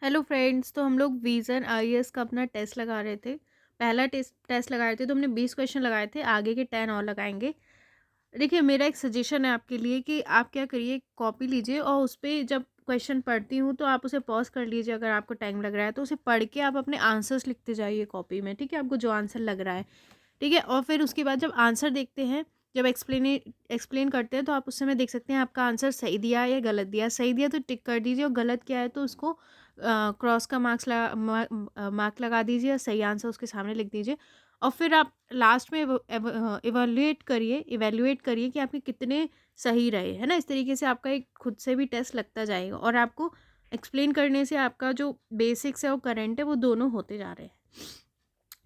Hello friends. तो हम लोग विज़न आईएएस का अपना टेस्ट लगा रहे थे। पहला टेस्ट लगाए थे तो हमने 20 क्वेश्चन लगाए थे, आगे के 10 और लगाएंगे। देखिए, मेरा एक सजेशन है आपके लिए कि आप क्या करिए, कॉपी लीजिए और उस पे जब क्वेश्चन पढ़ती हूँ तो आप उसे पॉज कर लीजिए। अगर आपको टाइम लग रहा है तो उसे पढ़ के आप अपने आंसर्स लिखते जाइए कॉपी में, ठीक है, आपको जो आंसर लग रहा है। ठीक है, और फिर उसके बाद जब आंसर देखते हैं, जब एक्सप्लेन करते हैं तो आप उस समय देख सकते हैं आपका आंसर सही दिया है या गलत दिया है। सही दिया तो टिक कर दीजिए और गलत क्या है तो उसको क्रॉस का मार्क लगा दीजिए और सही आंसर उसके सामने लिख दीजिए। और फिर आप लास्ट में इवैल्यूएट करिए कि आपके कितने सही रहे, है ना। इस तरीके से आपका एक खुद से भी टेस्ट लगता जाएगा और आपको एक्सप्लेन करने से आपका जो बेसिक्स है और करंट है वो दोनों होते जा रहे हैं।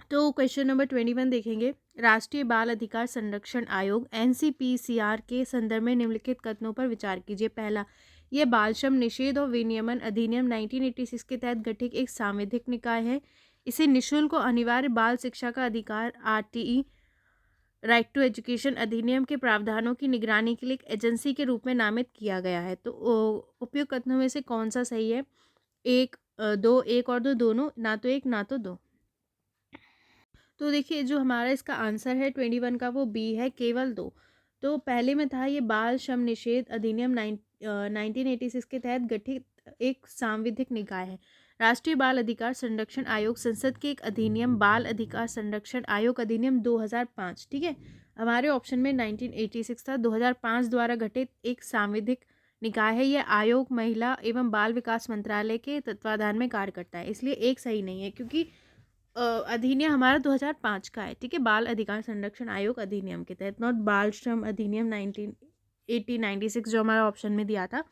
तो क्वेश्चन नंबर 21 देखेंगे। राष्ट्रीय बाल अधिकार संरक्षण आयोग एनसीपीसीआर के संदर्भ में निम्नलिखित कथनों पर विचार कीजिए। पहला, यह बाल श्रम निषेध और विनियमन अधिनियम 1986 के तहत गठित एक सांविधिक निकाय है। इसे निःशुल्क और अनिवार्य बाल शिक्षा का अधिकार आरटीई राइट टू एजुकेशन अधिनियम के प्रावधानों की निगरानी के लिए एक एजेंसी के रूप में नामित किया गया है। तो उपयुक्त कथनों में से कौन सा सही है? एक, दो, एक और दो, दोनों, ना तो एक ना तो दो। तो देखिए, जो हमारा इसका आंसर है 21 का वो बी है, केवल दो। तो पहले में था ये बाल श्रम निषेध अधिनियम 1986 के तहत गठित एक सांविधिक निकाय है। राष्ट्रीय बाल अधिकार संरक्षण आयोग संसद के एक अधिनियम बाल अधिकार संरक्षण आयोग अधिनियम 2005, ठीक है। हमारे ऑप्शन में 1986 था, 2005 द्वारा गठित एक सांविधिक निकाय है। यह आयोग महिला एवं बाल विकास मंत्रालय के तत्वाधान में कार्य करता है, इसलिए एक सही नहीं है क्योंकि अधिनियम हमारा 2005 का है, ठीक है। बाल अधिकार संरक्षण आयोग अधिनियम के तहत, नॉट बाल श्रम अधिनियम 1996 जो हमारा ऑप्शन में दिया था।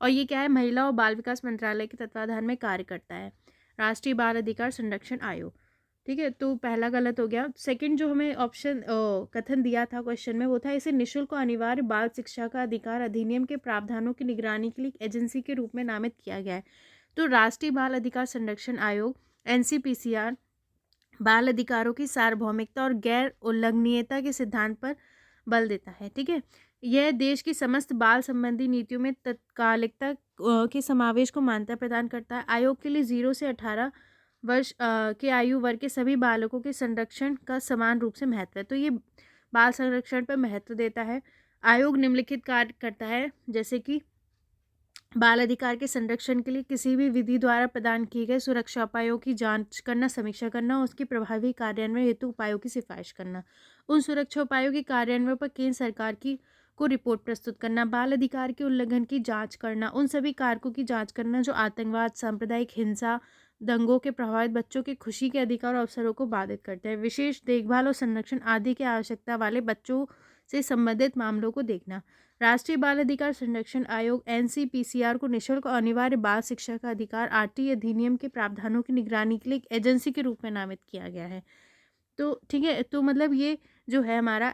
और ये क्या है? महिला और बाल विकास मंत्रालय के तत्वाधान में कार्य करता है, राष्ट्रीय बाल अधिकार संरक्षण आयोग, ठीक है। तो पहला गलत हो गया। सेकंड जो हमें ऑप्शन कथन दिया था क्वेश्चन में वो था, इसे निःशुल्क और अनिवार्य बाल शिक्षा का अधिकार अधिनियम के प्रावधानों की निगरानी के लिए एजेंसी के रूप में नामित किया गया है। तो राष्ट्रीय बाल अधिकार संरक्षण आयोग एनसीपीसीआर बाल अधिकारों की सार्वभौमिकता और गैर उल्लंघनीयता के सिद्धांत पर बल देता है, ठीक है। यह देश की समस्त बाल संबंधी नीतियों में तत्कालिकता के समावेश को मान्यता प्रदान करता है। आयोग के लिए 0 से 18 वर्ष के आयु वर्ग के सभी बालकों के संरक्षण का समान रूप से महत्व है। तो ये बाल संरक्षण पर महत्व देता है। आयोग निम्नलिखित कार्य करता है, जैसे कि बाल अधिकार के संरक्षण के लिए किसी भी विधि द्वारा प्रदान किए गए सुरक्षा उपायों की जांच करना, समीक्षा करना और उसके प्रभावी कार्यान्वयन हेतु उपायों की सिफारिश करना, उन सुरक्षा उपायों के कार्यान्वयन पर केंद्र सरकार की को रिपोर्ट प्रस्तुत करना, बाल अधिकार के उल्लंघन की जांच करना, उन सभी कारकों की जांच करना जो आतंकवाद, सांप्रदायिक हिंसा, दंगों के प्रभावित बच्चों के खुशी के अधिकार और अवसरों को बाधित करते हैं, विशेष देखभाल और संरक्षण आदि की आवश्यकता वाले बच्चों से संबंधित मामलों को देखना। राष्ट्रीय बाल अधिकार संरक्षण आयोग एनसीपीसीआर को निःशुल्क और अनिवार्य बाल शिक्षा का अधिकार आरटीई अधिनियम के प्रावधानों की निगरानी के लिए एक एजेंसी के रूप में नामित किया गया है। तो ठीक है, तो मतलब ये जो है हमारा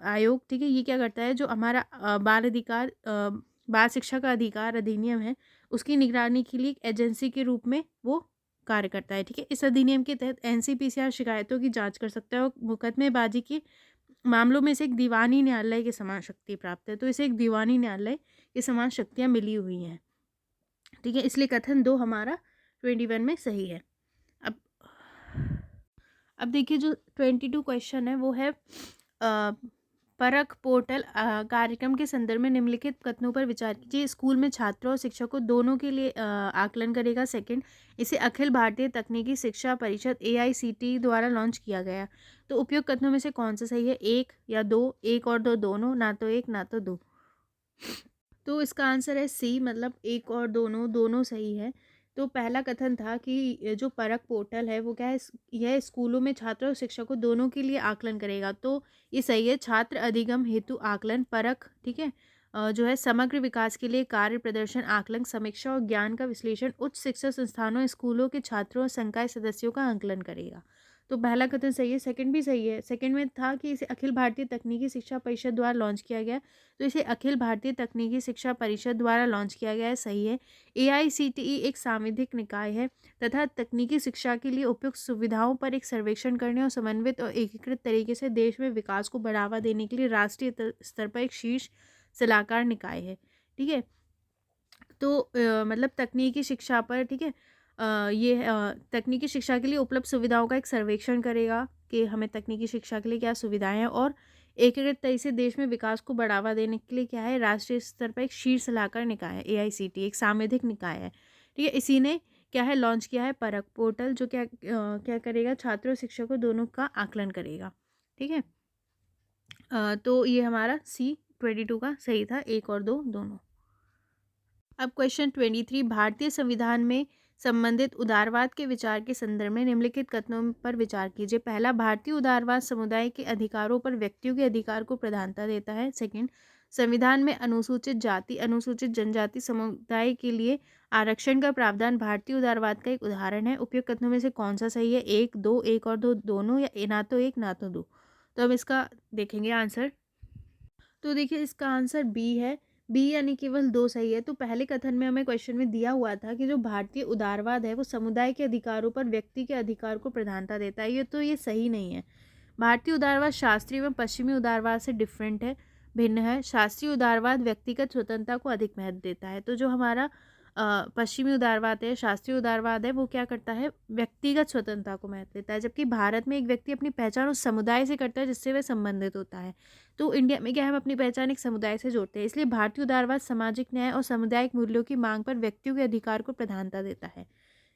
आयोग, ठीक है, ये क्या करता है, जो हमारा बाल शिक्षा का अधिकार अधिनियम है उसकी निगरानी के लिए एक एजेंसी के रूप में वो कार्य करता है, ठीक है। इस अधिनियम के तहत एनसीपीसीआर शिकायतों की जांच कर सकता है और मुकदमेबाजी की मामलों में से एक दीवानी न्यायालय की समान शक्ति प्राप्त है। तो इसे एक दीवानी न्यायालय की समान शक्तियां मिली हुई हैं, ठीक है। इसलिए कथन दो हमारा 21 में सही है। अब अब देखिए, जो 22 क्वेश्चन है वो है परख पोर्टल कार्यक्रम के संदर्भ में निम्नलिखित कथनों पर विचार कीजिए। स्कूल में छात्रों और शिक्षकों दोनों के लिए आकलन करेगा। सेकंड, इसे अखिल भारतीय तकनीकी शिक्षा परिषद एआईसीटीई द्वारा लॉन्च किया गया। तो उपयुक्त कथनों में से कौन सा सही है? एक या दो, एक और दो, दोनों, ना तो एक ना तो दो। तो इसका आंसर है सी, मतलब एक और दोनों, दोनों सही है। तो पहला कथन था कि जो परख पोर्टल है वो क्या है, यह स्कूलों में छात्रों और शिक्षकों दोनों के लिए आकलन करेगा। तो ये सही है। छात्र अधिगम हेतु आकलन, परख, ठीक है, जो है समग्र विकास के लिए कार्य प्रदर्शन आकलन, समीक्षा और ज्ञान का विश्लेषण उच्च शिक्षा संस्थानों स्कूलों के छात्रों और संकाय सदस्यों का आकलन करेगा। तो पहला कथन सही है। सेकंड भी सही है। सेकंड में था कि इसे अखिल भारतीय तकनीकी शिक्षा परिषद द्वारा लॉन्च किया गया, तो इसे अखिल भारतीय तकनीकी शिक्षा परिषद द्वारा लॉन्च किया गया है, सही है। एआईसीटीई एक सांविधिक निकाय है तथा तकनीकी शिक्षा के लिए उपयुक्त सुविधाओं पर एक सर्वेक्षण करने और समन्वित और एकीकृत तरीके से देश में विकास को बढ़ावा देने के लिए राष्ट्रीय स्तर पर एक शीर्ष सलाहकार निकाय है, ठीक है। तो मतलब तकनीकी शिक्षा पर, ठीक है, तकनीकी शिक्षा के लिए उपलब्ध सुविधाओं का एक सर्वेक्षण करेगा कि हमें तकनीकी शिक्षा के लिए क्या सुविधाएं हैं, और एकीकृत तरीके से देश में विकास को बढ़ावा देने के लिए क्या है, राष्ट्रीय स्तर पर एक शीर्ष सलाहकार निकाय है, AICTE एक सांविधिक निकाय है, ठीक है। इसी ने क्या है लॉन्च किया है परख पोर्टल, जो क्या करेगा, छात्रों और शिक्षकों दोनों का आकलन करेगा, ठीक है। तो ये हमारा C22 का सही था, 1 और 2 दोनों। अब क्वेश्चन 23, भारतीय संविधान में संबंधित उदारवाद के विचार के संदर्भ में निम्नलिखित कथनों पर विचार कीजिए। पहला, भारतीय उदारवाद समुदाय के अधिकारों पर व्यक्तियों के अधिकार को प्रधानता देता है। सेकंड, संविधान में अनुसूचित जाति अनुसूचित जनजाति समुदाय के लिए आरक्षण का प्रावधान भारतीय उदारवाद का एक उदाहरण है। उपयुक्त कथनों में से कौन सा सही है? 1, 2, 1 और 2 दोनों, या ना तो 1 ना तो 2? तो हम इसका देखेंगे आंसर। तो देखिए इसका आंसर बी है, बी यानी केवल 2 सही है। तो पहले कथन में हमें क्वेश्चन में दिया हुआ था कि जो भारतीय उदारवाद है वो समुदाय के अधिकारों पर व्यक्ति के अधिकार को प्रधानता देता है, ये सही नहीं है। भारतीय उदारवाद शास्त्रीय एवं पश्चिमी उदारवाद से डिफरेंट है, भिन्न है। शास्त्रीय उदारवाद व्यक्तिगत स्वतंत्रता को अधिक महत्व देता है। तो जो हमारा पश्चिमी उदारवाद है, शास्त्रीय उदारवाद है, वो क्या करता है, व्यक्तिगत स्वतंत्रता को महत्व देता है। जबकि भारत में एक व्यक्ति अपनी पहचान उस समुदाय से करता है जिससे वह संबंधित होता है। तो इंडिया में क्या है, हम अपनी पहचान एक समुदाय से जोड़ते हैं। इसलिए भारतीय उदारवाद सामाजिक न्याय और सामुदायिक मूल्यों की मांग पर व्यक्तियों के अधिकार को प्रधानता देता है,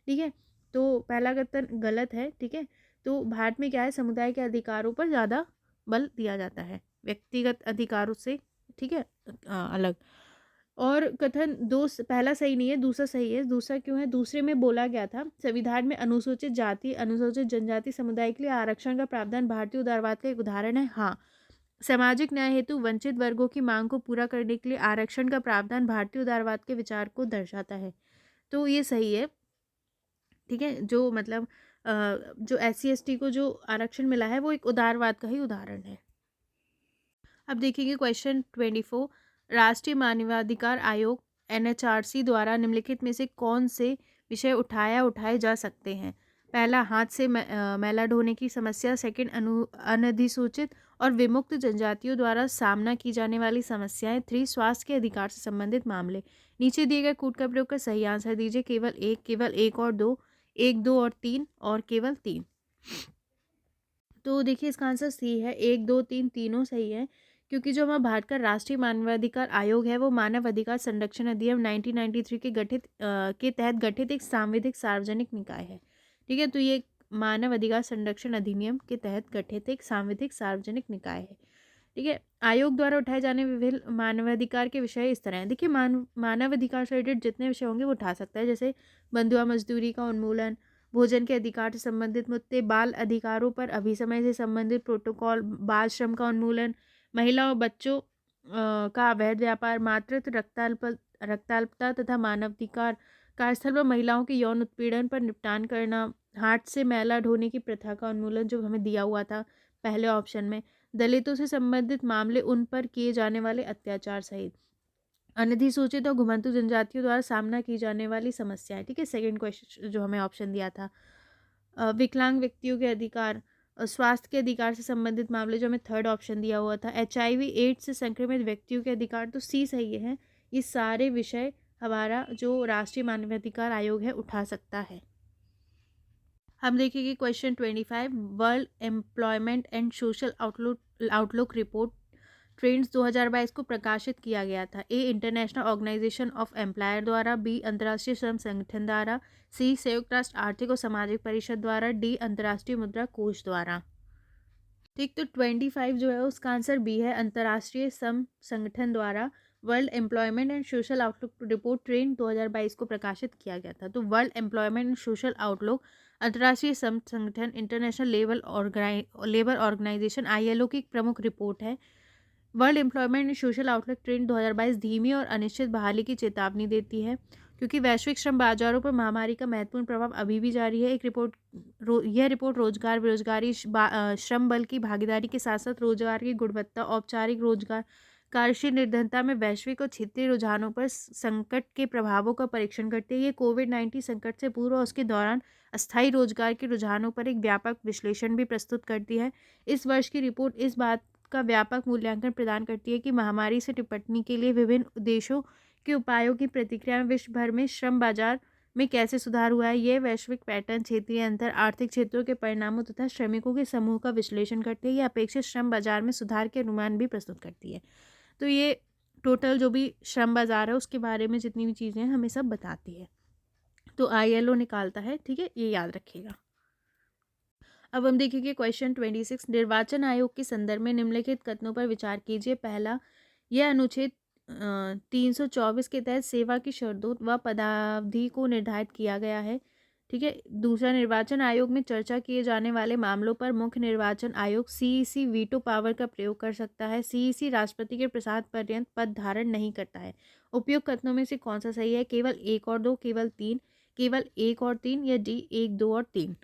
ठीक है। तो पहला कथन गलत है, ठीक है। तो भारत में क्या है, समुदाय के अधिकारों पर ज़्यादा बल दिया जाता है व्यक्तिगत अधिकारों से, ठीक है, अलग। और कथन दो पहला सही नहीं है, दूसरा सही है। दूसरा क्यों है? दूसरे में बोला गया था संविधान में अनुसूचित जाति अनुसूचित जनजाति समुदाय के लिए आरक्षण का प्रावधान भारतीय उदारवाद का एक उदाहरण है। हाँ, सामाजिक न्याय हेतु वंचित वर्गों की मांग को पूरा करने के लिए आरक्षण का प्रावधान भारतीय उदारवाद के विचार को दर्शाता है। तो ये सही है, ठीक है। जो मतलब जो SC ST को जो आरक्षण मिला है वो एक उदारवाद का ही उदाहरण है। अब देखेंगे क्वेश्चन 24, राष्ट्रीय मानवाधिकार आयोग NHRC द्वारा निम्नलिखित में से कौन से विषय उठाए जा सकते हैं? पहला, हाथ से मैला ढोने की समस्या। सेकंड, अनधिसूचित और विमुक्त जनजातियों द्वारा सामना की जाने वाली समस्याएं। 3, स्वास्थ्य के अधिकार से संबंधित मामले। नीचे दिए गए कूट का प्रयोग कर सही आंसर दीजिए। केवल एक और 2, 1, 2 और 3, और केवल 3। तो देखिए इसका आंसर सी है, 1, 2, 3 तीनों सही है, क्योंकि जो हमारा भारत का राष्ट्रीय मानवाधिकार आयोग है वो मानव अधिकार संरक्षण अधिनियम 1993 के तहत गठित एक सांविधिक सार्वजनिक निकाय है, ठीक है। तो ये मानव अधिकार संरक्षण अधिनियम के तहत गठित एक सांविधिक सार्वजनिक निकाय है, ठीक है। आयोग द्वारा उठाए जाने विभिन्न मानवाधिकार के विषय इस तरह हैं। देखिए मानव अधिकार से रिलेटेड जितने विषय होंगे वो उठा सकता है, जैसे बंधुआ मजदूरी का उन्मूलन, भोजन के अधिकार से संबंधित मुद्दे, बाल अधिकारों पर अभिसमय से संबंधित प्रोटोकॉल, बाल श्रम का उन्मूलन, महिला और बच्चों का अवैध व्यापार, मातृत्व, रक्ताल्पता तथा मानवाधिकार, कार्यस्थल पर महिलाओं के यौन उत्पीड़न पर निपटान करना, हाथ से मैला ढोने की प्रथा का उन्मूलन जो हमें दिया हुआ था पहले ऑप्शन में, दलितों से संबंधित मामले, उन पर किए जाने वाले अत्याचार सहित अनधिसूचित और घुमंतु जनजातियों द्वारा सामना की जाने वाली समस्याएं, ठीक है। सेकंड क्वेश्चन जो हमें ऑप्शन दिया था, विकलांग व्यक्तियों के अधिकार, स्वास्थ्य के अधिकार से संबंधित मामले जो हमें थर्ड ऑप्शन दिया हुआ था, HIV एड्स से संक्रमित व्यक्तियों के अधिकार, तो सी सही है। ये सारे विषय हमारा जो राष्ट्रीय मानवाधिकार आयोग है उठा सकता है। हम देखेंगे question 25, world employment and social outlook report trends 2022 को प्रकाशित किया गया था। ए, इंटरनेशनल ऑर्गेनाइजेशन ऑफ एम्प्लॉयर द्वारा, बी, अंतर्राष्ट्रीय श्रम संगठन द्वारा, सी, संयुक्त राष्ट्र आर्थिक और सामाजिक परिषद द्वारा, डी, अंतर्राष्ट्रीय मुद्रा कोष द्वारा। ठीक, तो 25 जो है उसका आंसर बी है, अंतर्राष्ट्रीय श्रम संगठन द्वारा world employment and social outlook report trend 2022 को प्रकाशित किया गया था। तो world employment and social outlook अंतर्राष्ट्रीय श्रम संगठन इंटरनेशनल लेबर ऑर्गेनाइजेशन ILO की एक प्रमुख रिपोर्ट है। World employment and social outlook trend 2022 धीमी और अनिश्चित बहाली की चेतावनी देती है, क्योंकि वैश्विक श्रम बाजारों पर महामारी का महत्वपूर्ण प्रभाव अभी भी जारी है। यह रिपोर्ट रोजगार, बेरोजगारी, श्रम बल की भागीदारी के साथ साथ रोजगार की गुणवत्ता, औपचारिक रोजगार, कार्यशील निर्धनता में वैश्विक और क्षेत्रीय रुझानों पर संकट के प्रभावों का परीक्षण करती है। ये कोविड-19 संकट से पूर्व और उसके दौरान अस्थायी रोजगार के रुझानों पर एक व्यापक विश्लेषण भी प्रस्तुत करती है। इस वर्ष की रिपोर्ट इस बात का व्यापक मूल्यांकन प्रदान करती है कि महामारी से निपटने के लिए विभिन्न देशों के उपायों की प्रतिक्रिया में विश्व भर में श्रम बाजार में कैसे सुधार हुआ है। ये वैश्विक पैटर्न, क्षेत्रीय अंतर, आर्थिक क्षेत्रों के परिणामों तथा श्रमिकों के समूह का विश्लेषण करती है। ये अपेक्षित श्रम बाजार में सुधार के अनुमान भी प्रस्तुत करती है। तो ये टोटल जो भी श्रम बाजार है उसके बारे में जितनी भी चीज़ें हैं हमें सब बताती है। तो ILO निकालता है, ठीक है, ये याद रखिएगा। अब हम देखेंगे क्वेश्चन 26। निर्वाचन आयोग के संदर्भ में निम्नलिखित कथनों पर विचार कीजिए। पहला, यह अनुच्छेद 324 के तहत सेवा की शर्तों व पदावधि को निर्धारित किया गया है, ठीक है। दूसरा, निर्वाचन आयोग में चर्चा किए जाने वाले मामलों पर मुख्य निर्वाचन आयोग CEC वीटो पावर का प्रयोग कर सकता है। CEC राष्ट्रपति के प्रसाद पर्यंत पद धारण नहीं करता है। उपयुक्त कथनों में से कौन सा सही है? केवल 1 और 2, केवल 3, केवल 1 और 3, या D 1, 2 और 3।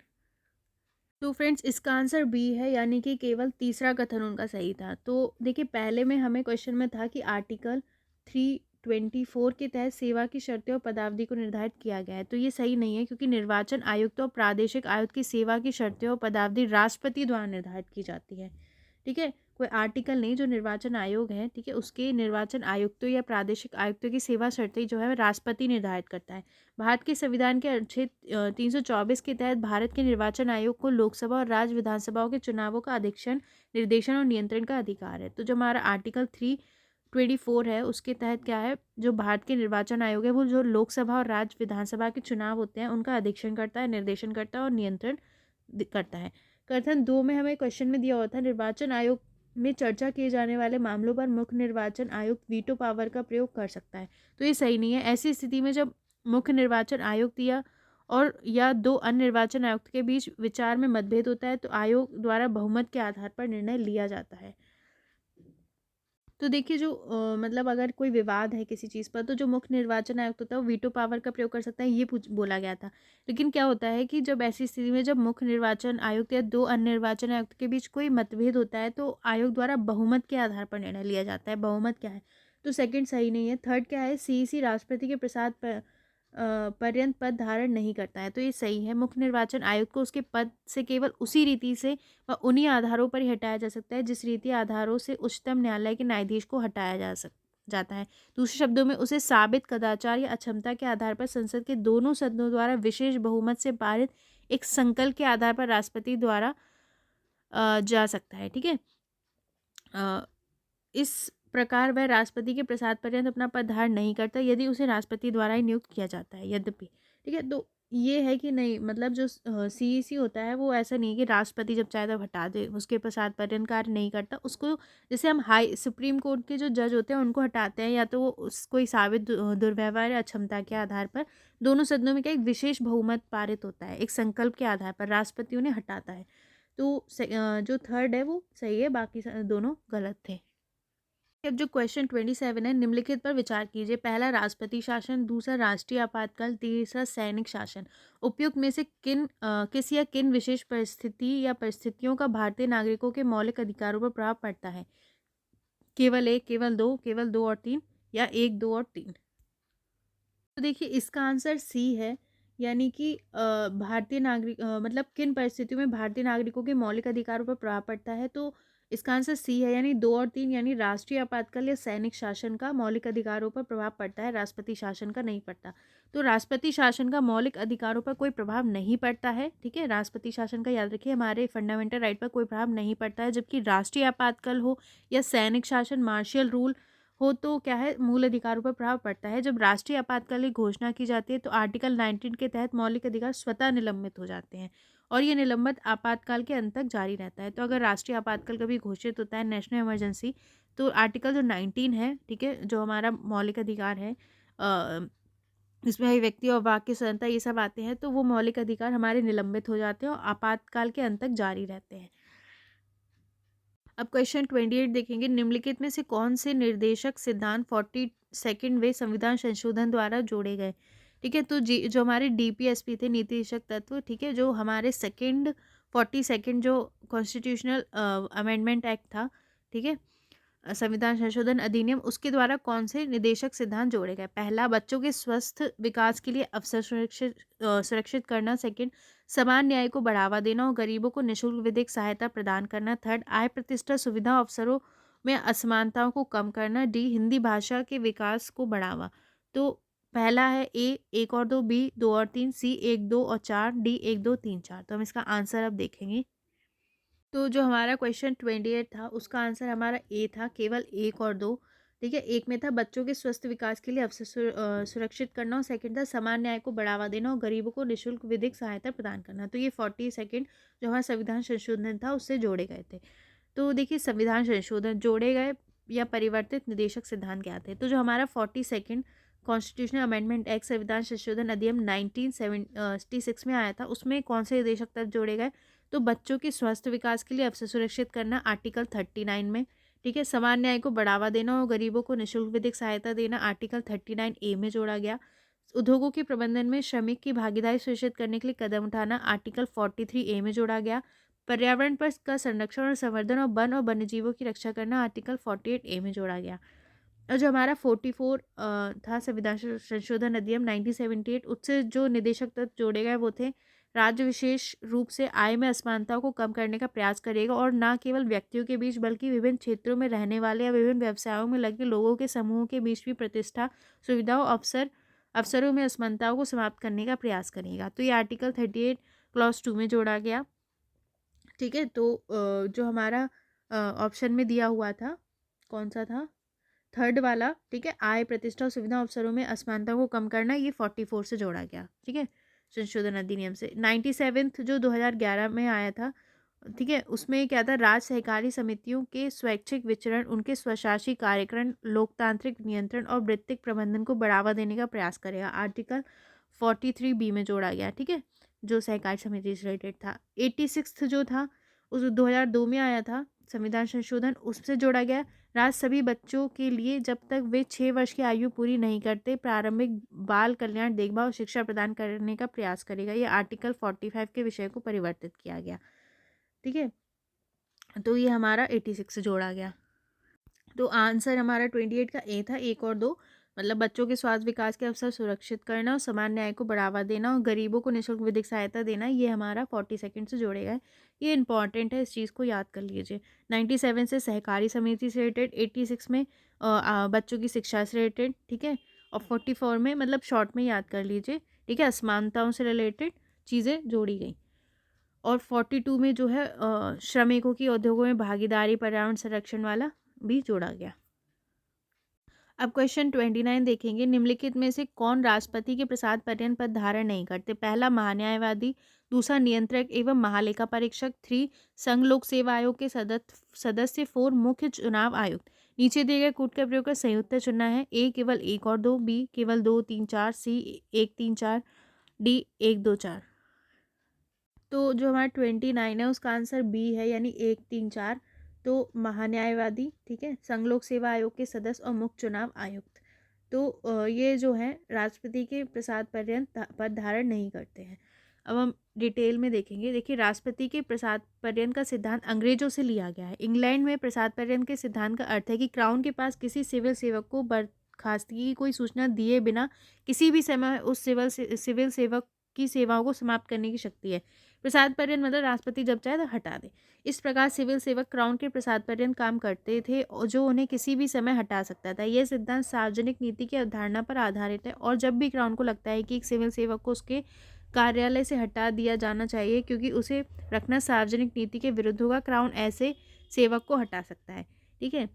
तो फ्रेंड्स इसका आंसर बी है, यानी कि केवल तीसरा कथन उनका सही था। तो देखिए पहले में हमें क्वेश्चन में था कि आर्टिकल 324 के तहत सेवा की शर्तें और पदावधि को निर्धारित किया गया है, तो ये सही नहीं है, क्योंकि निर्वाचन आयुक्त और प्रादेशिक आयुक्त की सेवा की शर्तें और पदावधि राष्ट्रपति द्वारा निर्धारित की जाती है, ठीक है। कोई आर्टिकल नहीं, जो निर्वाचन आयोग है, ठीक है, उसके निर्वाचन आयुक्तों या प्रादेशिक आयुक्तों की सेवा शर्तें जो है राष्ट्रपति निर्धारित करता है। भारत के संविधान के अनुच्छेद 324 के तहत भारत के निर्वाचन आयोग को लोकसभा और राज्य विधानसभाओं के चुनावों का अधीक्षण, निर्देशन और नियंत्रण का अधिकार है। तो जो हमारा आर्टिकल 324 है उसके तहत क्या है, जो भारत के निर्वाचन आयोग है वो जो लोकसभा और राज्य विधानसभा के चुनाव होते हैं उनका अधीक्षण करता है, निर्देशन करता है और नियंत्रण करता है। कथन 2 में हमें क्वेश्चन में दिया हुआ था, निर्वाचन आयोग में चर्चा किए जाने वाले मामलों पर मुख्य निर्वाचन आयुक्त वीटो पावर का प्रयोग कर सकता है। तो ये सही नहीं है। ऐसी स्थिति में जब मुख्य निर्वाचन आयुक्त या 2 अन्य निर्वाचन आयुक्त के बीच विचार में मतभेद होता है तो आयोग द्वारा बहुमत के आधार पर निर्णय लिया जाता है। तो देखिए जो मतलब अगर कोई विवाद है किसी चीज़ पर, तो जो मुख्य निर्वाचन आयुक्त होता है वो वीटो पावर का प्रयोग कर सकता है, ये बोला गया था। लेकिन क्या होता है कि जब ऐसी स्थिति में जब मुख्य निर्वाचन आयुक्त या 2 अन्य निर्वाचन आयुक्त के बीच कोई मतभेद होता है तो आयोग द्वारा बहुमत के आधार पर निर्णय लिया जाता है। बहुमत क्या है? तो सेकंड सही नहीं है। थर्ड क्या है? CEC राष्ट्रपति के प्रसाद पर पर्यंत पद धारण नहीं करता है, तो ये सही है। मुख्य निर्वाचन आयुक्त को उसके पद से केवल उसी रीति से व उन्हीं आधारों पर ही हटाया जा सकता है जिस रीति आधारों से उच्चतम न्यायालय के न्यायाधीश को हटाया जाता है। दूसरे शब्दों में उसे साबित कदाचार या अक्षमता के आधार पर संसद के दोनों सदनों द्वारा विशेष बहुमत से पारित एक संकल्प के आधार पर राष्ट्रपति द्वारा जा सकता है, ठीक है। इस प्रकार वह राष्ट्रपति के प्रसाद पर्यंत अपना पद धारण नहीं करता यदि उसे राष्ट्रपति द्वारा ही नियुक्त किया जाता है, यद्यपि, ठीक है। तो ये है कि नहीं, मतलब जो CEC होता है वो ऐसा नहीं है कि राष्ट्रपति जब चाहे तब हटा दे, उसके प्रसाद पर्यंत कार्य नहीं करता उसको। जैसे हम सुप्रीम कोर्ट के जो जज होते हैं उनको हटाते हैं या तो वो कोई साबित दुर्व्यवहार या अक्षमता के आधार पर, दोनों सदनों में क्या एक विशेष बहुमत पारित होता है, एक संकल्प के आधार पर राष्ट्रपति उन्हें हटाता है। तो जो थर्ड है वो सही है, बाकी दोनों गलत थे। अब जो क्वेश्चन 27 है, निम्नलिखित पर विचार कीजिए। पहला, राष्ट्रपति शासन, दूसरा राष्ट्रीय आपातकाल, तीसरा सैनिक शासन। उपयुक्त में से किस या किन विशेष परिस्थिति या परिस्थितियों का भारतीय नागरिकों के मौलिक अधिकारों पर प्रभाव पड़ता है? केवल 1, केवल दो और 3, या 1, 2 और 3। तो देखिए इसका आंसर सी है, यानी कि भारतीय नागरिक मतलब किन परिस्थितियों में भारतीय नागरिकों के मौलिक अधिकारों पर प्रभाव पड़ता है, तो इसका आंसर सी है, यानी 2 और 3, यानी राष्ट्रीय आपातकाल या सैनिक शासन का मौलिक अधिकारों पर प्रभाव पड़ता है, राष्ट्रपति शासन का नहीं पड़ता। तो राष्ट्रपति शासन का मौलिक अधिकारों पर कोई प्रभाव नहीं पड़ता है, ठीक है। राष्ट्रपति शासन का याद रखिए, हमारे फंडामेंटल राइट पर कोई प्रभाव नहीं पड़ता है, जबकि राष्ट्रीय आपातकाल हो या सैनिक शासन, मार्शियल रूल हो, तो क्या है, मूल अधिकारों पर प्रभाव पड़ता है। जब राष्ट्रीय आपातकाल की घोषणा की जाती है तो आर्टिकल 19 के तहत मौलिक अधिकार स्वतः निलंबित हो जाते हैं और ये निलंबित आपातकाल के अंत तक जारी रहता है। तो अगर राष्ट्रीय आपातकाल कभी घोषित होता है, नेशनल इमरजेंसी, तो आर्टिकल जो 19 है, ठीक है, जो हमारा मौलिक अधिकार है, इसमें व्यक्ति और वाक्य स्वतंत्रता ये सब आते हैं, तो वो मौलिक अधिकार हमारे निलंबित हो जाते हैं और आपातकाल के अंत तक जारी रहते हैं। अब क्वेश्चन 28 देखेंगे। निम्नलिखित में से कौन से निर्देशक सिद्धांत 42nd वे संविधान संशोधन द्वारा जोड़े गए? ठीक है, तो जो हमारे DPSP थे, नीति निर्देशक तत्व, ठीक है, जो हमारे 42nd जो कॉन्स्टिट्यूशनल अमेंडमेंट एक्ट था, ठीक है, संविधान संशोधन अधिनियम, उसके द्वारा कौन से निदेशक सिद्धांत जोड़े गए? पहला, बच्चों के स्वस्थ विकास के लिए अवसर सुरक्षित करना। सेकंड, समान न्याय को बढ़ावा देना और गरीबों को निःशुल्क विधिक सहायता प्रदान करना। थर्ड, आय प्रतिष्ठा सुविधा अवसरों में असमानताओं को कम करना। डी, हिंदी भाषा के विकास को बढ़ावा। तो पहला है ए 1 और 2, बी 2 और 3, सी 1 2 और 4, डी 1 2 3 4। तो हम इसका आंसर अब देखेंगे। तो जो हमारा क्वेश्चन 28 था उसका आंसर हमारा ए था, केवल 1 और 2। ठीक है, एक में था बच्चों के स्वस्थ विकास के लिए अवसर सुरक्षित करना, और सेकंड था समान न्याय को बढ़ावा देना और गरीबों को निःशुल्क विधिक सहायता प्रदान करना। तो ये 42 जो हमारा संविधान संशोधन था उससे जोड़े गए थे। तो देखिए, संविधान संशोधन जोड़े गए या परिवर्तित निदेशक सिद्धांत क्या थे। तो जो हमारा 42 कॉन्स्टिट्यूशनल अमेंडमेंट एक्ट संविधान संशोधन अधिनियम 1976 में आया था, उसमें कौन से निदेशक तत्व जोड़े गए। तो बच्चों के स्वस्थ विकास के लिए अवसर सुरक्षित करना आर्टिकल 39 में। ठीक है, समान न्याय को बढ़ावा देना और गरीबों को निःशुल्क विधिक सहायता देना आर्टिकल 39A में जोड़ा गया। उद्योगों के प्रबंधन में श्रमिक की भागीदारी सुनिश्चित करने के लिए कदम उठाना आर्टिकल 43A में जोड़ा गया। पर्यावरण पर का संरक्षण और संवर्धन और वन और वन्यजीवों की रक्षा करना आर्टिकल 48A में जोड़ा गया। और जो हमारा 44 था संविधान संशोधन अधिनियम 1978, उससे जो निदेशक तत्व जोड़े गए वो थे राज्य विशेष रूप से आय में असमानताओं को कम करने का प्रयास करेगा और न केवल व्यक्तियों के बीच बल्कि विभिन्न क्षेत्रों में रहने वाले या विभिन्न व्यवसायों में लगे लोगों के समूहों के बीच भी प्रतिष्ठा, सुविधाओं, अवसरों में असमानताओं को समाप्त करने का प्रयास करेगा। तो ये आर्टिकल 38 क्लॉज 2 में जोड़ा गया। ठीक है, तो जो हमारा ऑप्शन में दिया हुआ था कौन सा था, थर्ड वाला। ठीक है, आय, प्रतिष्ठा और सुविधा अवसरों में असमानता को कम करना, ये 44 से जोड़ा गया। ठीक है, संशोधन अधिनियम से। 97 जो 2011 में आया था, ठीक है, उसमें क्या था, राज्य सहकारी समितियों के स्वैच्छिक विचरण, उनके स्वशासी कार्यक्रम, लोकतांत्रिक नियंत्रण और वृत्तिक प्रबंधन को बढ़ावा देने का प्रयास करेगा। आर्टिकल 43B में जोड़ा गया। ठीक है, जो सहकारी समिति से रिलेटेड था। 86 जो था उस 2002 में आया था संविधान संशोधन, उससे जोड़ा गया। राज्य सभी बच्चों के लिए जब तक वे 6 वर्ष की आयु पूरी नहीं करते प्रारंभिक बाल कल्याण, देखभाल और शिक्षा प्रदान करने का प्रयास करेगा। ये आर्टिकल 45 के विषय को परिवर्तित किया गया। ठीक है, तो ये हमारा 86 से जोड़ा गया। तो आंसर हमारा 28 का ए था, 1 और 2, मतलब बच्चों के स्वास्थ्य विकास के अवसर सुरक्षित करना और समान न्याय को बढ़ावा देना और गरीबों को निःशुल्क विधिक सहायता देना, ये हमारा 42 से जोड़ेगा। ये इंपॉर्टेंट है, इस चीज़ को याद कर लीजिए। 97 से सहकारी समिति से रिलेटेड, 86 में बच्चों की शिक्षा से रिलेटेड। ठीक है, और 44 में मतलब शॉर्ट में याद कर लीजिए। ठीक है, असमानताओं से रिलेटेड चीज़ें जोड़ी गई। और 42 में जो है श्रमिकों की उद्योगों में भागीदारी, पर्यावरण संरक्षण वाला भी जोड़ा गया। अब क्वेश्चन 29 देखेंगे। निम्नलिखित में से कौन राष्ट्रपति के प्रसाद पर्यंत पद धारण नहीं करते। पहला महान्यायवादी, दूसरा नियंत्रक एवं महालेखा परीक्षक, 3 संघ लोक सेवा आयोग के सदस्य, 4 मुख्य चुनाव आयुक्त। नीचे दिए गए कूट का प्रयोग कर सही उत्तर चुनना है। ए केवल 1 और 2, बी केवल 2 3 4, सी 1 3 4, डी 1 2 4। तो जो हमारा 29 है उसका आंसर बी है, यानी 1 3 4। तो महान्यायवादी, ठीक है, संघ लोक सेवा आयोग के सदस्य और मुख्य चुनाव आयुक्त। तो ये जो है राष्ट्रपति के प्रसाद पर्यंत पद धारण नहीं करते हैं। अब हम डिटेल में देखेंगे। देखिए, राष्ट्रपति के प्रसाद पर्यंत का सिद्धांत अंग्रेजों से लिया गया है। इंग्लैंड में प्रसाद पर्यंत के सिद्धांत का अर्थ है कि क्राउन के पास किसी सिविल सेवक को बर्खास्तगी की कोई सूचना दिए बिना किसी भी समय उस सिविल सेवक की सेवाओं को समाप्त करने की शक्ति है। प्रसाद पर्यंत मतलब राष्ट्रपति जब चाहे तो हटा दे। इस प्रकार सिविल सेवक क्राउन के प्रसाद पर्यंत काम करते थे और जो उन्हें किसी भी समय हटा सकता था। यह सिद्धांत सार्वजनिक नीति की अवधारणा पर आधारित है और जब भी क्राउन को लगता है कि एक सिविल सेवक को उसके कार्यालय से हटा दिया जाना चाहिए क्योंकि उसे रखना सार्वजनिक नीति के विरुद्ध होगा, क्राउन ऐसे सेवक को हटा सकता है। ठीक है,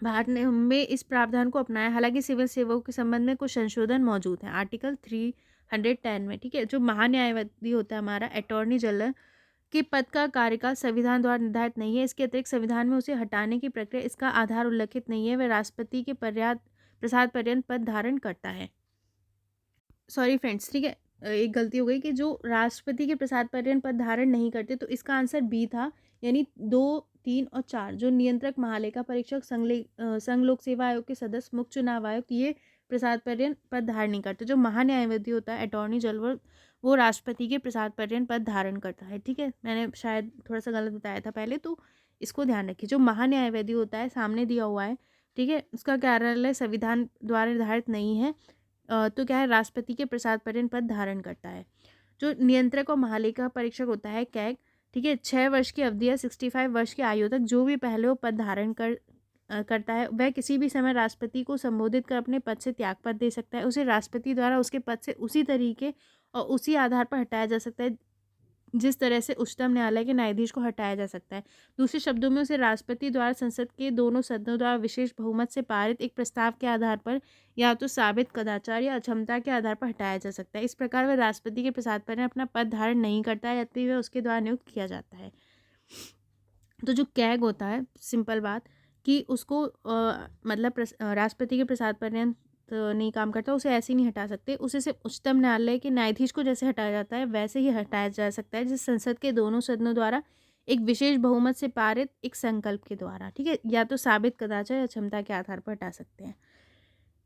भारत ने में इस प्रावधान को अपनाया। हालांकि सिविल सेवकों के संबंध में कुछ संशोधन मौजूद हैं आर्टिकल 310 में। ठीक है, जो महान्यायवादी होता है हमारा अटॉर्नी जनरल के पद का कार्यकाल संविधान द्वारा निर्धारित नहीं है। इसके अतिरिक्त संविधान में उसे हटाने की प्रक्रिया, इसका आधार उल्लेखित नहीं है। वह राष्ट्रपति के प्रसाद पर्यंत पद धारण करता है। सॉरी फ्रेंड्स, ठीक है, एक गलती हो गई कि जो राष्ट्रपति के प्रसाद पर्यंत पद धारण नहीं करते, तो इसका आंसर बी था, यानी 2 3 और 4। जो नियंत्रक, महालेखा परीक्षक, संघ लोक सेवा आयोग के सदस्य, मुख्य चुनाव आयुक्त, ये प्रसाद पर्यंत पद धारण नहीं करते। जो महान्यायवादी होता है अटॉर्नी जनरल, वो राष्ट्रपति के प्रसाद पर्यंत पद धारण करता है। ठीक है, मैंने शायद थोड़ा सा गलत बताया था पहले, तो इसको ध्यान रखिए। जो महान्यायवादी होता है सामने दिया हुआ है, ठीक है, उसका कार्यालय संविधान द्वारा निर्धारित नहीं है, तो क्या है, राष्ट्रपति के प्रसाद पर्यंत पद धारण करता है। जो नियंत्रक और महालेखा परीक्षक होता है कैग, ठीक है, 6 वर्ष की अवधि या 65 वर्ष की आयु तक जो भी पहले वो पद धारण कर करता है वह किसी भी समय राष्ट्रपति को संबोधित कर अपने पद से त्यागपत्र दे सकता है। उसे राष्ट्रपति द्वारा उसके पद से उसी तरीके और उसी आधार पर हटाया जा सकता है जिस तरह से उच्चतम न्यायालय के न्यायाधीश को हटाया जा सकता है। दूसरे शब्दों में उसे राष्ट्रपति द्वारा संसद के दोनों सदनों द्वारा विशेष बहुमत से पारित एक प्रस्ताव के आधार पर या तो साबित कदाचार या अक्षमता के आधार पर हटाया जा सकता है। इस प्रकार वह राष्ट्रपति के प्रसाद पर अपना पद धारण नहीं करता है यद्यपि वह उसके द्वारा नियुक्त किया जाता है। तो जो कैग होता है, सिंपल बात कि उसको मतलब राष्ट्रपति के प्रसाद पर्यंत नहीं काम करता, उसे ऐसे ही नहीं हटा सकते। उसे सिर्फ उच्चतम न्यायालय के न्यायाधीश को जैसे हटाया जाता है वैसे ही हटाया जा सकता है जिस संसद के दोनों सदनों द्वारा एक विशेष बहुमत से पारित एक संकल्प के द्वारा, ठीक है, या तो साबित कदाचार या क्षमता के आधार पर हटा सकते हैं,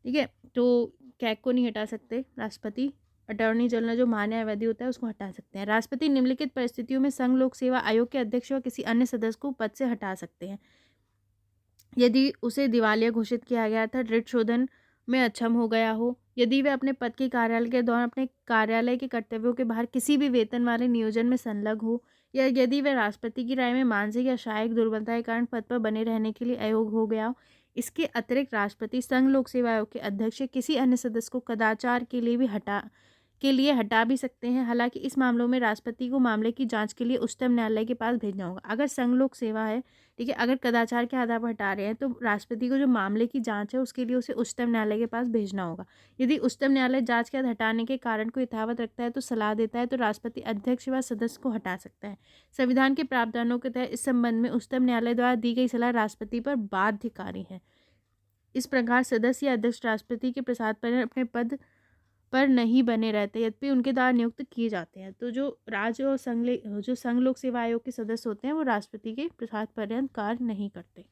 ठीक है। तो कैग को नहीं हटा सकते राष्ट्रपति। अटॉर्नी जनरल जो महान्यायवादी होता है उसको हटा सकते हैं। राष्ट्रपति निम्नलिखित परिस्थितियों में संघ लोक सेवा आयोग के अध्यक्ष व किसी अन्य सदस्य को पद से हटा सकते हैं: यदि उसे दिवालिया घोषित किया गया था, ऋण शोधन में अक्षम हो गया हो, यदि वह अपने पद के कार्यालय के दौरान अपने कार्यालय के कर्तव्यों के बाहर किसी भी वेतन वाले नियोजन में संलग्न हो, या यदि वह राष्ट्रपति की राय में मानसिक या शारीरिक दुर्बलता के कारण पद पर बने रहने के लिए अयोग्य हो गया हो। इसके अतिरिक्त राष्ट्रपति संघ लोक सेवा आयोग के अध्यक्ष या किसी अन्य सदस्य को कदाचार के लिए हटा भी सकते हैं। हालांकि इस मामलों में राष्ट्रपति को मामले की जांच के लिए उच्चतम न्यायालय के पास भेजना होगा। अगर संघ लोक सेवा है, ठीक है, अगर कदाचार के आधार पर हटा रहे हैं तो राष्ट्रपति को जो मामले की जांच है उसके लिए उसे उच्चतम न्यायालय के पास भेजना होगा। यदि उच्चतम न्यायालय जांच के बाद हटाने के कारण को यथावत रखता है तो सलाह देता है तो राष्ट्रपति अध्यक्ष व सदस्य को हटा सकता है। संविधान के प्रावधानों के तहत इस संबंध में उच्चतम न्यायालय द्वारा दी गई सलाह राष्ट्रपति पर बाध्यकारी है। इस प्रकार सदस्य या अध्यक्ष राष्ट्रपति के प्रसाद पर अपने पद पर नहीं बने रहते यद्यपि उनके द्वारा नियुक्त किए जाते हैं। तो जो राज्य और संघ लोक सेवा आयोग के सदस्य होते हैं वो राष्ट्रपति के प्रसाद पर्यंत कार्य नहीं करते।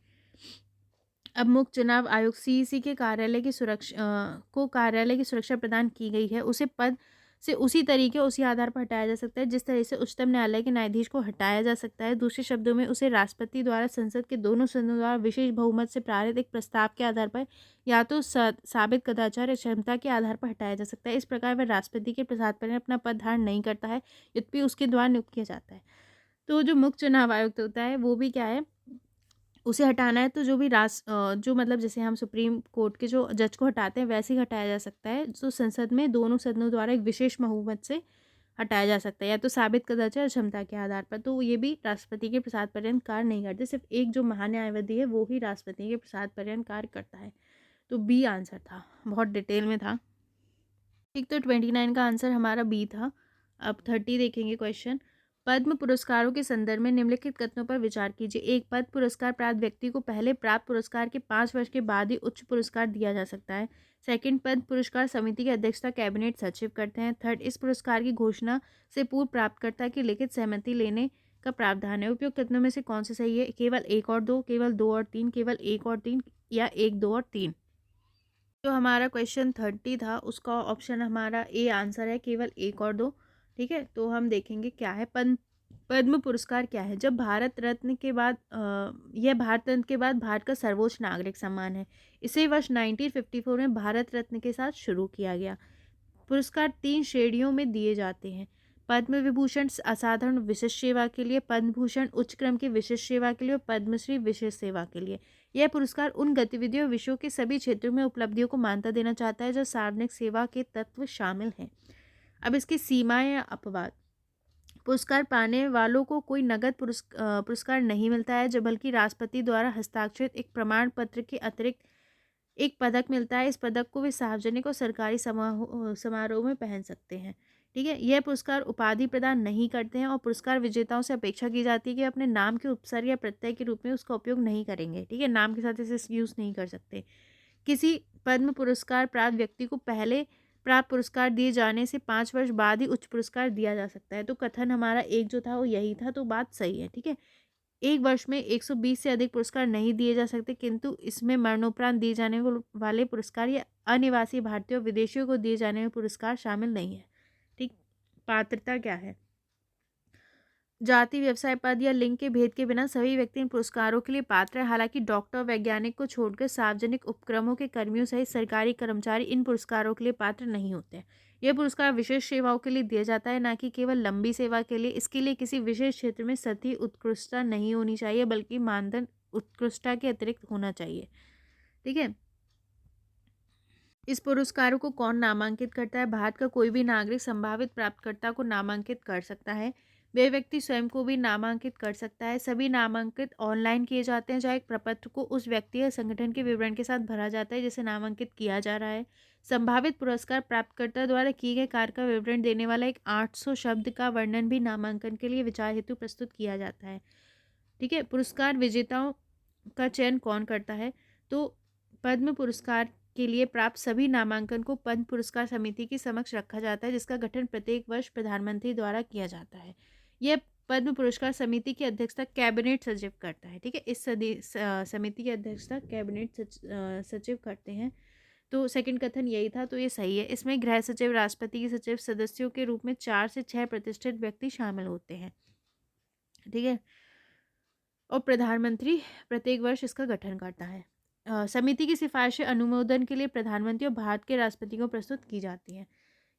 अब मुख्य चुनाव आयोग सीईसी के कार्यालय की सुरक्षा प्रदान की गई है उसे पद से उसी तरीके उसी आधार पर हटाया जा सकता है जिस तरह से उच्चतम न्यायालय के न्यायाधीश को हटाया जा सकता है। दूसरे शब्दों में उसे राष्ट्रपति द्वारा संसद के दोनों सदनों द्वारा विशेष बहुमत से पारित एक प्रस्ताव के आधार पर या तो साबित कदाचार या क्षमता के आधार पर हटाया जा सकता है। इस प्रकार वह राष्ट्रपति के प्रसाद पर अपना पद धारण नहीं करता है यद्यपि उसके द्वारा नियुक्त किया जाता है। तो जो मुख्य चुनाव आयुक्त होता है वो भी क्या है, उसे हटाना है तो जो भी जो मतलब जैसे हम सुप्रीम कोर्ट के जो जज को हटाते हैं वैसे ही हटाया जा सकता है जो संसद में दोनों सदनों द्वारा एक विशेष बहुमत से हटाया जा सकता है या तो साबित कदाचार क्षमता के आधार पर। तो ये भी राष्ट्रपति के प्रसाद पर्यंत कार्य नहीं करते, सिर्फ एक जो महान्यायवादी है वो ही राष्ट्रपति के प्रसाद पर्यंत कार्य करता है। तो बी आंसर था, बहुत डिटेल में था, ठीक। तो 29 का आंसर हमारा बी था। अब 30 देखेंगे क्वेश्चन। पद्म पुरस्कारों के संदर्भ में निम्नलिखित कथनों पर विचार कीजिए। एक, पद्म पुरस्कार प्राप्त व्यक्ति को पहले प्राप्त पुरस्कार के 5 वर्ष के बाद ही उच्च पुरस्कार दिया जा सकता है। सेकंड, पद्म पुरस्कार समिति की अध्यक्षता कैबिनेट सचिव करते हैं। थर्ड, इस पुरस्कार की घोषणा से पूर्व प्राप्तकर्ता की लिखित सहमति लेने का प्रावधान है। उपयुक्त कथनों में से कौन सा सही है? केवल 1 और 2, केवल 2 और 3, केवल 1 और 3 या 1, 2 और 3। जो हमारा क्वेश्चन 30 था उसका ऑप्शन हमारा ए आंसर है, केवल 1 और 2, ठीक है। तो हम देखेंगे क्या है। पद्म पुरस्कार क्या है? जब भारत रत्न के बाद यह भारत रत्न के बाद भारत का सर्वोच्च नागरिक सम्मान है। इसे वर्ष 1954 में भारत रत्न के साथ शुरू किया गया। पुरस्कार 3 श्रेणियों में दिए जाते हैं। पद्म विभूषण असाधारण विशिष्ट सेवा के लिए, पद्म भूषण उच्च क्रम की विशिष्ट सेवा के लिए और पद्मश्री विशेष सेवा के लिए। यह पुरस्कार उन गतिविधियों विषयों के सभी क्षेत्रों में उपलब्धियों को मान्यता देना चाहता है जो सार्वजनिक सेवा के तत्व शामिल हैं। अब इसकी सीमाएं या अपवाद। पुरस्कार पाने वालों को कोई नगद पुरस्कार नहीं मिलता है जब बल्कि राष्ट्रपति द्वारा हस्ताक्षरित एक प्रमाण पत्र के अतिरिक्त एक पदक मिलता है। इस पदक को वे सार्वजनिक और सरकारी समारोह में पहन सकते हैं, ठीक है। यह पुरस्कार उपाधि प्रदान नहीं करते हैं और पुरस्कार विजेताओं से अपेक्षा की जाती है कि अपने नाम के उपसर्ग या प्रत्यय के रूप में उसका उपयोग नहीं करेंगे, ठीक है। नाम के साथ इसे यूज़ नहीं कर सकते। किसी पद्म पुरस्कार प्राप्त व्यक्ति को पहले प्राप्त पुरस्कार दिए जाने से 5 वर्ष बाद ही उच्च पुरस्कार दिया जा सकता है। तो कथन हमारा एक जो था वो यही था, तो बात सही है, ठीक है। एक वर्ष में 120 से अधिक पुरस्कार नहीं दिए जा सकते, किंतु इसमें मरणोपरांत दिए जाने वाले पुरस्कार या अनिवासी भारतीय और विदेशियों को दिए जाने में पुरस्कार शामिल नहीं है, ठीक। पात्रता क्या है? जाति, व्यवसाय, पद या लिंग के भेद के बिना सभी व्यक्ति इन पुरस्कारों के लिए पात्र है। हालांकि डॉक्टर और वैज्ञानिक को छोड़कर सार्वजनिक उपक्रमों के कर्मियों सहित सरकारी कर्मचारी इन पुरस्कारों के लिए पात्र नहीं होते। यह पुरस्कार विशेष सेवाओं के लिए दिया जाता है, न कि केवल लंबी सेवा के लिए। इसके लिए किसी विशेष क्षेत्र में सतही उत्कृष्टता नहीं होनी चाहिए, बल्कि मानदंड उत्कृष्टता के अतिरिक्त होना चाहिए। ठीक है। इस पुरस्कारों को कौन नामांकित करता है? भारत का कोई भी नागरिक संभावित प्राप्तकर्ता को नामांकित कर सकता है। वे व्यक्ति स्वयं को भी नामांकित कर सकता है। सभी नामांकित ऑनलाइन किए जाते हैं, जहाँ एक प्रपत्र को उस व्यक्ति या संगठन के विवरण के साथ भरा जाता है जिसे नामांकित किया जा रहा है। संभावित पुरस्कार प्राप्तकर्ता द्वारा किए गए कार्य का विवरण देने वाला एक 800 शब्द का वर्णन भी नामांकन के लिए विचार हेतु प्रस्तुत किया जाता है। ठीक है। पुरस्कार विजेताओं का चयन कौन करता है? तो पद्म पुरस्कार के लिए प्राप्त सभी नामांकन को पद्म पुरस्कार समिति के समक्ष रखा जाता है, जिसका गठन प्रत्येक वर्ष प्रधानमंत्री द्वारा किया जाता है। यह पद्म पुरस्कार समिति की अध्यक्षता कैबिनेट सचिव करता है। ठीक है। इस समिति की अध्यक्षता कैबिनेट सचिव करते हैं। तो सेकंड कथन यही था, तो ये सही है। इसमें गृह सचिव, राष्ट्रपति के सचिव, सदस्यों के रूप में 4 से 6 प्रतिष्ठित व्यक्ति शामिल होते हैं। ठीक है। और प्रधानमंत्री प्रत्येक वर्ष इसका गठन करता है। समिति की सिफारिशें अनुमोदन के लिए प्रधानमंत्री और भारत के राष्ट्रपति को प्रस्तुत की जाती हैं।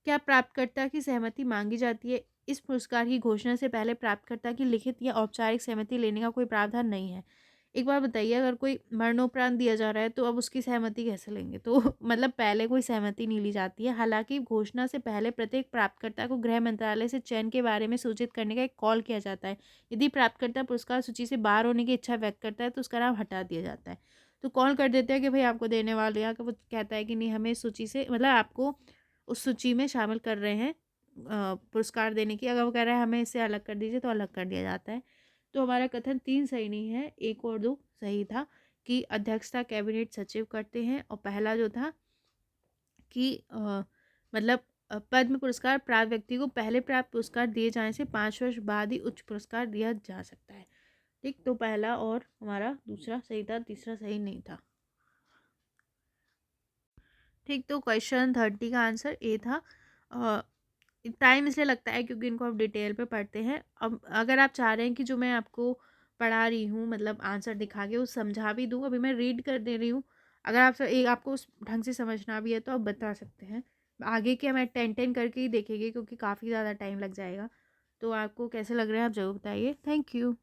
क्या प्राप्तकर्ता की सहमति मांगी जाती है? इस पुरस्कार की घोषणा से पहले प्राप्तकर्ता की लिखित या औपचारिक सहमति लेने का कोई प्रावधान नहीं है। एक बार बताइए, अगर कोई मरणोपरांत दिया जा रहा है तो अब उसकी सहमति कैसे लेंगे? तो मतलब पहले कोई सहमति नहीं ली जाती है। हालांकि घोषणा से पहले प्रत्येक प्राप्तकर्ता को गृह मंत्रालय से चयन के बारे में सूचित करने का एक कॉल किया जाता है। यदि प्राप्तकर्ता पुरस्कार सूची से बाहर होने की इच्छा व्यक्त करता है तो उसका नाम हटा दिया जाता है। तो कॉल कर देते हैं कि भाई आपको देने वाले, या वो कहता है कि नहीं, हमें इस सूची से, मतलब आपको उस सूची में शामिल कर रहे हैं पुरस्कार देने की। अगर वो कह रहा है हमें इससे अलग कर दीजिए तो अलग कर दिया जाता है। तो हमारा कथन 3 सही नहीं है, 1 और 2 सही था कि अध्यक्षता कैबिनेट सचिव करते हैं। और पहला जो था कि मतलब पद्म पुरस्कार प्राप्त व्यक्ति को पहले प्राप्त पुरस्कार दिए जाने से 5 वर्ष बाद ही उच्च पुरस्कार दिया जा सकता है। ठीक। तो पहला और हमारा दूसरा सही था, तीसरा सही नहीं था। ठीक। तो क्वेश्चन 30 का आंसर ए था। टाइम इसलिए लगता है क्योंकि इनको आप डिटेल पे पढ़ते हैं। अब अगर आप चाह रहे हैं कि जो मैं आपको पढ़ा रही हूँ, मतलब आंसर दिखा के वो समझा भी दूँ, अभी मैं रीड कर दे रही हूँ। अगर आपको उस ढंग से समझना भी है तो आप बता सकते हैं। आगे के मैं 10 करके ही देखेंगे क्योंकि काफ़ी ज़्यादा टाइम लग जाएगा। तो आपको कैसे लग रहा है आप ज़रूर बताइए। Thank you.